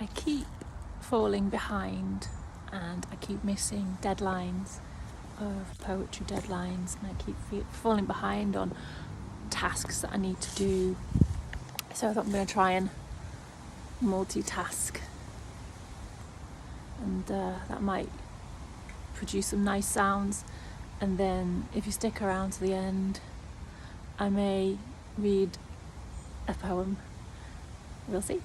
I keep falling behind and I keep missing deadlines of poetry deadlines, and I keep falling behind on tasks that I need to do. So I thought I'm going to try and multitask, and that might produce some nice sounds. And then if you stick around to the end, I may read a poem. We'll see.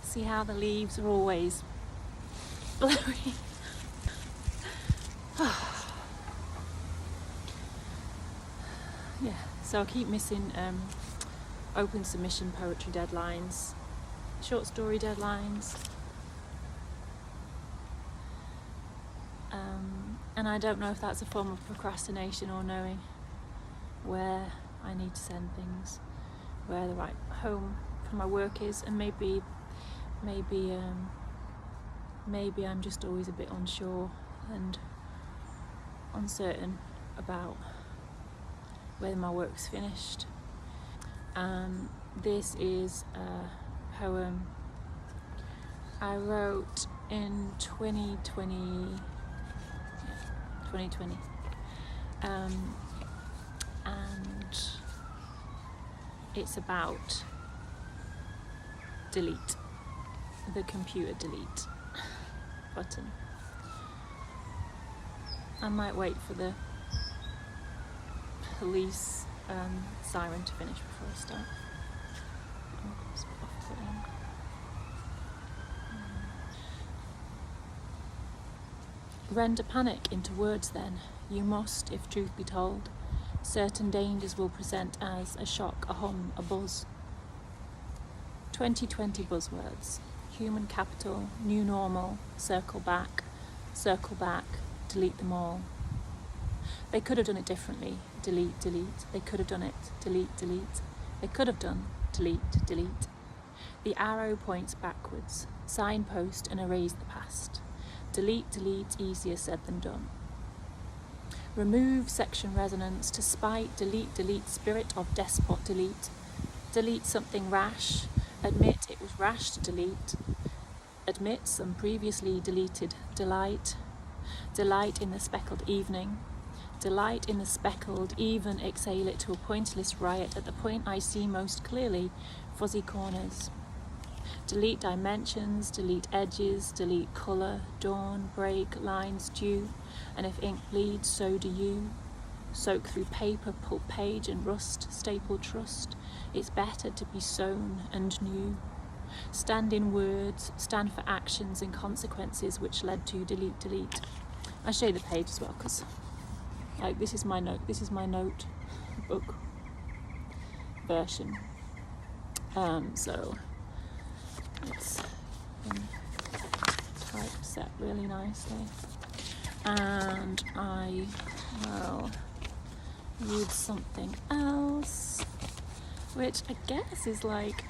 See how the leaves are always blowing. Yeah, so I keep missing open submission poetry deadlines, short story deadlines, and I don't know if that's a form of procrastination or knowing where I need to send things, where the right home for my work is, and maybe I'm just always a bit unsure and uncertain about whether my work's finished. This is a poem I wrote in 2020, and it's about delete, the computer delete button. I might wait for the police siren to finish before I start. It's off-putting. Render panic into words then. You must, if truth be told, Certain dangers will present as a shock, a hum, a buzz. 2020 buzzwords: human capital, new normal, circle back, delete them all. They could have done it differently. Delete, delete. They could have done it. Delete, delete. They could have done delete, delete. The arrow points backwards. Signpost and erase the past. Delete, delete, easier said than done. Remove section resonance to spite, delete, delete, spirit of despot, delete. Delete something rash. Admit it was rash to delete. Admit some previously deleted delight. Delight in the speckled evening. Delight in the speckled, even exhale it to a pointless riot at the point I see most clearly, fuzzy corners. Delete dimensions, delete edges, delete colour, dawn, break, lines due, and if ink bleeds, so do you. Soak through paper, pulp page and rust, staple trust. It's better to be sown and new. Stand in words, stand for actions and consequences which led to delete, delete. I'll show you the page as well, because this is my note book version. So it's been typeset really nicely, and I will read something else, which I guess is like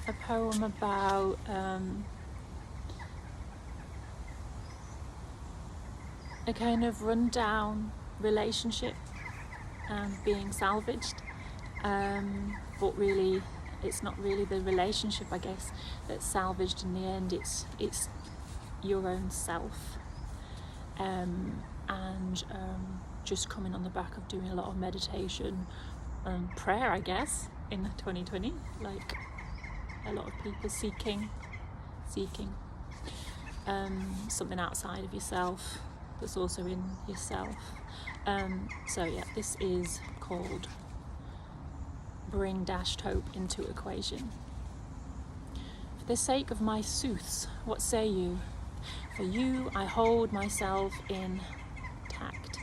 a poem about a kind of rundown relationship being salvaged, but really it's not really the relationship, I guess, that's salvaged in the end. It's your own self, and just coming on the back of doing a lot of meditation and prayer, I guess, in 2020, like a lot of people seeking something outside of yourself that's also in yourself. So yeah, this is called Bring Dashed Hope into Equation. For the sake of my sooths, what say you? For you I hold myself in tact.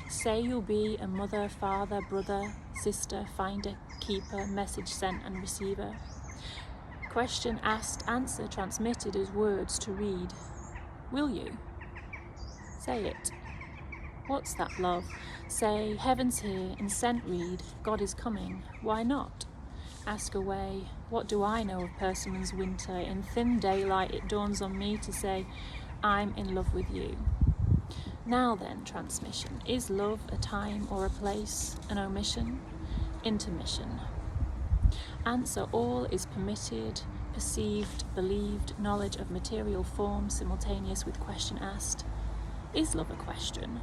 Say you'll be a mother, father, brother, sister, finder, keeper, message sent and receiver. Question asked, answer transmitted as words to read. Will you? Say it. What's that, love? Say, heaven's here, and sent read, God is coming, why not? Ask away, what do I know of Persimmon's winter? In thin daylight it dawns on me to say, I'm in love with you. Now then, transmission, is love a time or a place, an omission? Intermission. Answer, all is permitted, perceived, believed, knowledge of material form simultaneous with question asked. Is love a question?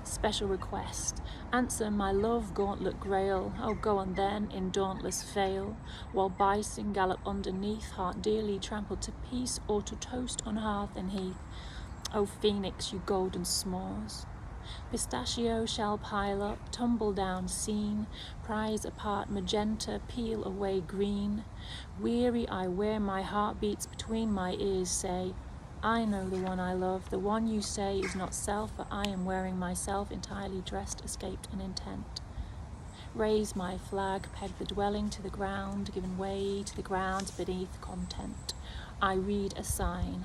Special request. Answer, my love, gauntlet grail. Oh, go on then, in dauntless fail. While bison gallop underneath, heart dearly trampled to peace, or to toast on hearth and heath. Oh, phoenix, you golden s'mores. Pistachio shall pile up, tumble down seen, prize apart magenta, peel away green. Weary I wear my heartbeats between my ears, say, I know the one I love, the one you say is not self, but I am wearing myself entirely dressed, escaped an intent. Raise my flag, peg the dwelling to the ground, given way to the ground beneath content. I read a sign.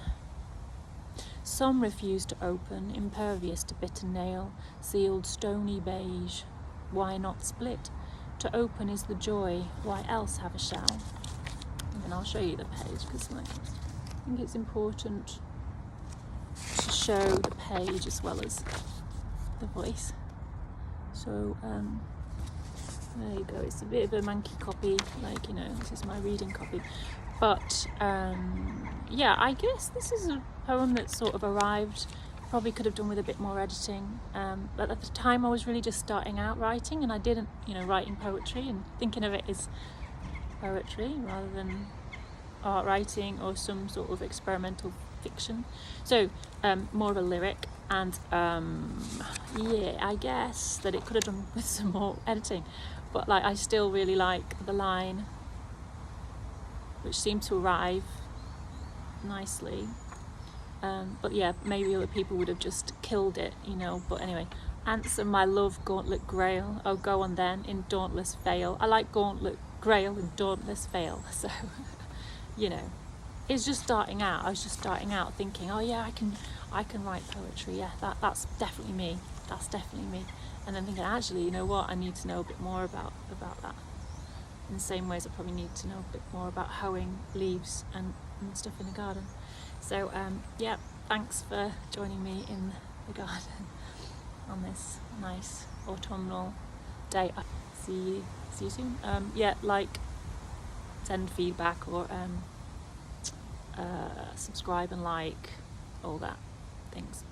Some refuse to open, impervious to bit and nail, sealed stony beige. Why not split? To open is the joy, why else have a shell? And then I'll show you the page, because I think it's important to show the page as well as the voice. So there you go, it's a bit of a manky copy, this is my reading copy. But yeah, I guess this is a poem that sort of arrived, probably could have done with a bit more editing, but at the time I was really just starting out writing, and I didn't, writing poetry and thinking of it as poetry rather than art writing or some sort of experimental fiction. So more of a lyric, and yeah, I guess that it could have done with some more editing, but I still really like the line, which seemed to arrive nicely. But yeah, maybe other people would have just killed it, but anyway, Answer my love, Gauntlet Grail. Oh, go on then, in Dauntless Vale. I like Gauntlet Grail in Dauntless Vale. So, you know, it's just starting out. I was just starting out thinking, oh yeah, I can write poetry. Yeah, that's definitely me. That's definitely me. And then thinking, actually, you know what? I need to know a bit more about that. In the same ways, I probably need to know a bit more about hoeing leaves and stuff in the garden. So, yeah, thanks for joining me in the garden on this nice autumnal day. See you soon. Yeah, like, send feedback, or subscribe and like, all that things.